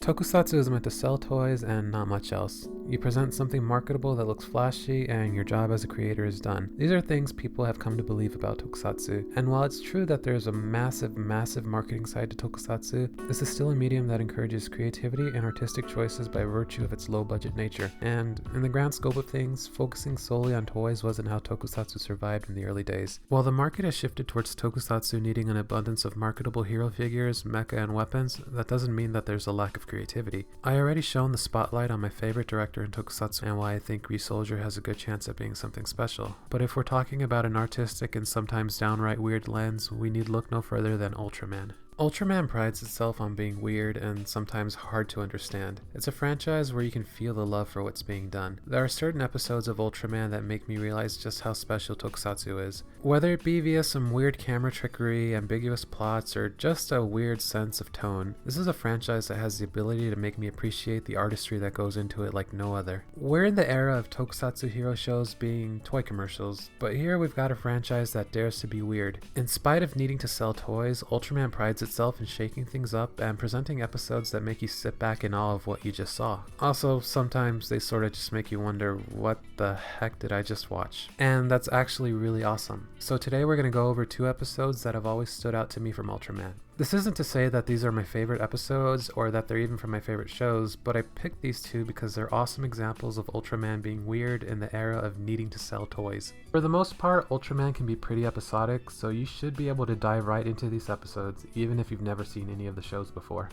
Tokusatsu is meant to sell toys and not much else. You present something marketable that looks flashy and your job as a creator is done. These are things people have come to believe about Tokusatsu, and while it's true that there's a massive marketing side to Tokusatsu, this is still a medium that encourages creativity and artistic choices by virtue of its low budget nature. And in the grand scope of things, focusing solely on toys wasn't how Tokusatsu survived in the early days. While the market has shifted towards Tokusatsu needing an abundance of marketable hero figures, mecha, and weapons, that doesn't mean that there's a lack of creativity. I already shown the spotlight on my favorite director in Tokusatsu and why I think Re-Soldier has a good chance at being something special. But if we're talking about an artistic and sometimes downright weird lens, we need look no further than Ultraman. Ultraman prides itself on being weird and sometimes hard to understand. It's a franchise where you can feel the love for what's being done. There are certain episodes of Ultraman that make me realize just how special Tokusatsu is. Whether it be via some weird camera trickery, ambiguous plots, or just a weird sense of tone, this is a franchise that has the ability to make me appreciate the artistry that goes into it like no other. We're in the era of Tokusatsu hero shows being toy commercials, but here we've got a franchise that dares to be weird. In spite of needing to sell toys, Ultraman prides itself in shaking things up and presenting episodes that make you sit back in awe of what you just saw. Also, sometimes they sort of just make you wonder, what the heck did I just watch? And that's actually really awesome. So today we're going to go over 2 episodes that have always stood out to me from Ultraman. This isn't to say that these are my favorite episodes or that they're even from my favorite shows, but I picked these 2 because they're awesome examples of Ultraman being weird in the era of needing to sell toys. For the most part, Ultraman can be pretty episodic, so you should be able to dive right into these episodes, even if you've never seen any of the shows before.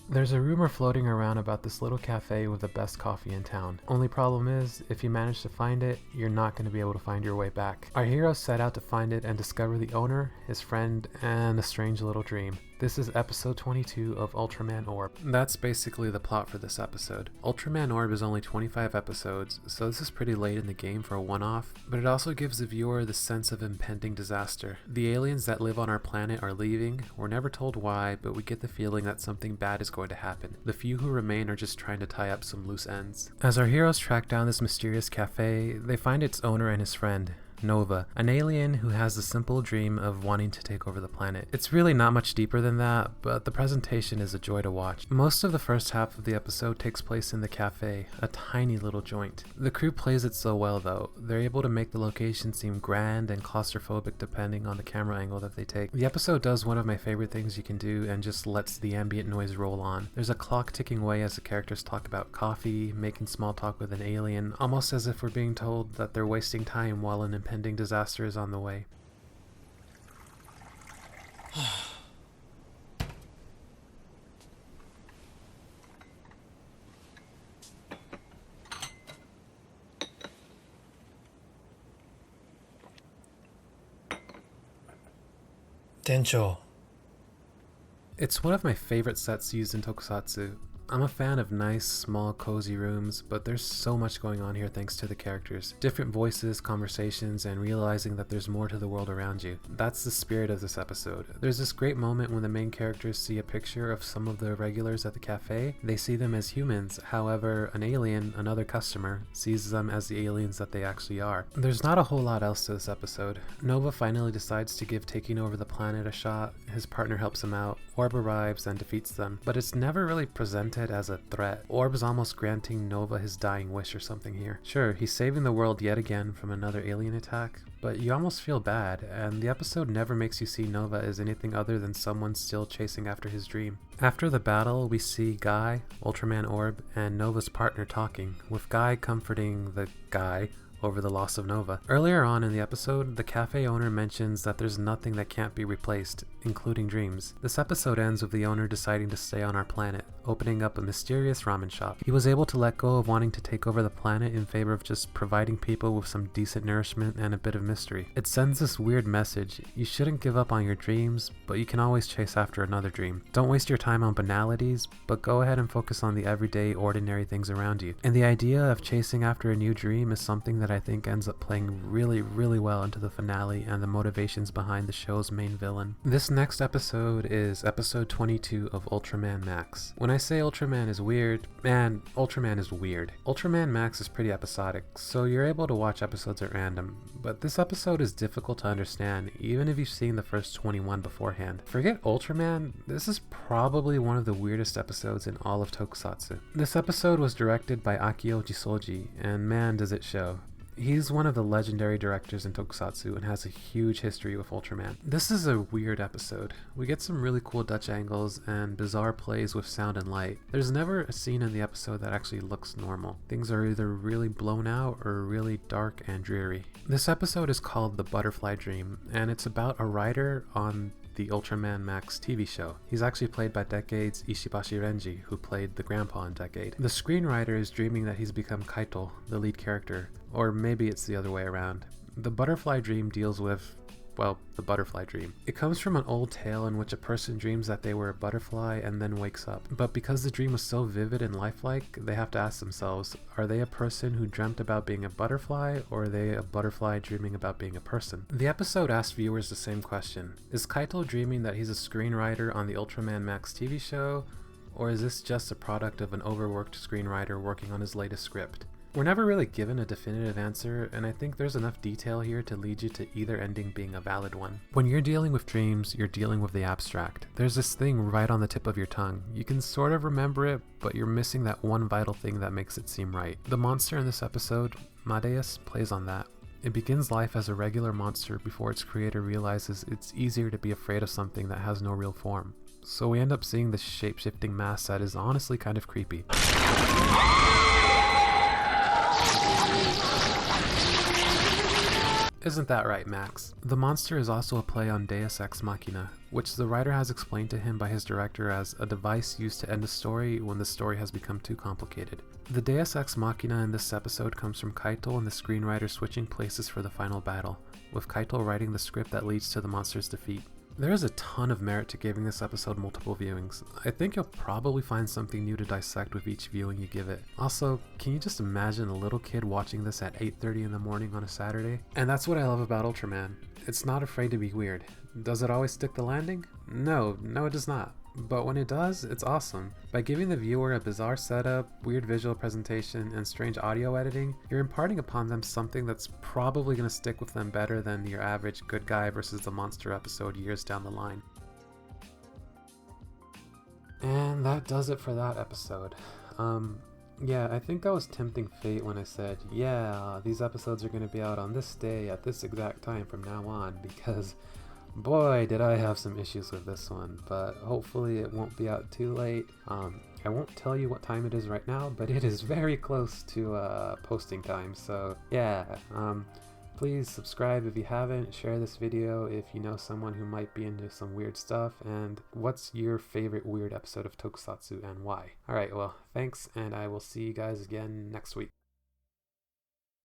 There's a rumor floating around about this little cafe with the best coffee in town. Only problem is, if you manage to find it, you're not going to be able to find your way back. Our heroes set out to find it and discover the owner, his friend, and a strange little dream. This is episode 22 of Ultraman Orb. That's basically the plot for this episode. Ultraman Orb is only 25 episodes, so this is pretty late in the game for a one-off, but it also gives the viewer the sense of impending disaster. The aliens that live on our planet are leaving. We're never told why, but we get the feeling that something bad is going to happen. The few who remain are just trying to tie up some loose ends. As our heroes track down this mysterious cafe, they find its owner and his friend, Nova, an alien who has the simple dream of wanting to take over the planet. It's really not much deeper than that, but the presentation is a joy to watch. Most of the first half of the episode takes place in the cafe, a tiny little joint. The crew plays it so well though. They're able to make the location seem grand and claustrophobic depending on the camera angle that they take. The episode does one of my favorite things you can do and just lets the ambient noise roll on. There's a clock ticking away as the characters talk about coffee, making small talk with an alien, almost as if we're being told that they're wasting time while an impending disaster is on the way. Tencho. It's one of my favorite sets used in Tokusatsu. I'm a fan of nice, small, cozy rooms, but there's so much going on here thanks to the characters. Different voices, conversations, and realizing that there's more to the world around you. That's the spirit of this episode. There's this great moment when the main characters see a picture of some of the regulars at the cafe. They see them as humans, however, an alien, another customer, sees them as the aliens that they actually are. There's not a whole lot else to this episode. Nova finally decides to give taking over the planet a shot. His partner helps him out. Orb arrives and defeats them, but it's never really presented as a threat. Orb is almost granting Nova his dying wish or something here. Sure, he's saving the world yet again from another alien attack, but you almost feel bad, and the episode never makes you see Nova as anything other than someone still chasing after his dream. After the battle, we see Guy, Ultraman Orb, and Nova's partner talking, with Guy comforting the guy over the loss of Nova. Earlier on in the episode, the cafe owner mentions that there's nothing that can't be replaced, including dreams. This episode ends with the owner deciding to stay on our planet, opening up a mysterious ramen shop. He was able to let go of wanting to take over the planet in favor of just providing people with some decent nourishment and a bit of mystery. It sends this weird message: you shouldn't give up on your dreams, but you can always chase after another dream. Don't waste your time on banalities, but go ahead and focus on the everyday, ordinary things around you. And the idea of chasing after a new dream is something that that I think ends up playing really, really well into the finale and the motivations behind the show's main villain. This next episode is episode 22 of Ultraman Max. When I say Ultraman is weird, man, Ultraman is weird. Ultraman Max is pretty episodic, so you're able to watch episodes at random, but this episode is difficult to understand even if you've seen the first 21 beforehand. Forget Ultraman, this is probably one of the weirdest episodes in all of Tokusatsu. This episode was directed by Akio Jisoji, and man does it show. He's one of the legendary directors in Tokusatsu and has a huge history with Ultraman. This is a weird episode. We get some really cool Dutch angles and bizarre plays with sound and light. There's never a scene in the episode that actually looks normal. Things are either really blown out or really dark and dreary. This episode is called The Butterfly Dream, and it's about a writer on the Ultraman Max TV show. He's actually played by Decade's Ishibashi Renji, who played the grandpa in Decade. The screenwriter is dreaming that he's become Kaito, the lead character, or maybe it's the other way around. The Butterfly Dream deals with, well, the butterfly dream. It comes from an old tale in which a person dreams that they were a butterfly and then wakes up. But because the dream was so vivid and lifelike, they have to ask themselves, are they a person who dreamt about being a butterfly, or are they a butterfly dreaming about being a person? The episode asked viewers the same question. Is Kaito dreaming that he's a screenwriter on the Ultraman Max TV show, or is this just a product of an overworked screenwriter working on his latest script? We're never really given a definitive answer, and I think there's enough detail here to lead you to either ending being a valid one. When you're dealing with dreams, you're dealing with the abstract. There's this thing right on the tip of your tongue. You can sort of remember it, but you're missing that one vital thing that makes it seem right. The monster in this episode, Madeus, plays on that. It begins life as a regular monster before its creator realizes it's easier to be afraid of something that has no real form. So we end up seeing this shape-shifting mass that is honestly kind of creepy. Isn't that right, Max? The monster is also a play on Deus Ex Machina, which the writer has explained to him by his director as a device used to end a story when the story has become too complicated. The Deus Ex Machina in this episode comes from Kaito and the screenwriter switching places for the final battle, with Kaito writing the script that leads to the monster's defeat. There is a ton of merit to giving this episode multiple viewings. I think you'll probably find something new to dissect with each viewing you give it. Also, can you just imagine a little kid watching this at 8:30 in the morning on a Saturday? And that's what I love about Ultraman. It's not afraid to be weird. Does it always stick the landing? No, it does not. But when it does, it's awesome. By giving the viewer a bizarre setup, weird visual presentation, and strange audio editing, you're imparting upon them something that's probably going to stick with them better than your average good guy versus the monster episode years down the line. And that does it for that episode. Yeah, I think I was tempting fate when I said, yeah, these episodes are going to be out on this day at this exact time from now on, because boy, did I have some issues with this one, but hopefully it won't be out too late. I won't tell you what time it is right now, but it is very close to posting time, so yeah. Please subscribe if you haven't, share this video if you know someone who might be into some weird stuff, and what's your favorite weird episode of Tokusatsu and why? Alright, well, thanks, and I will see you guys again next week.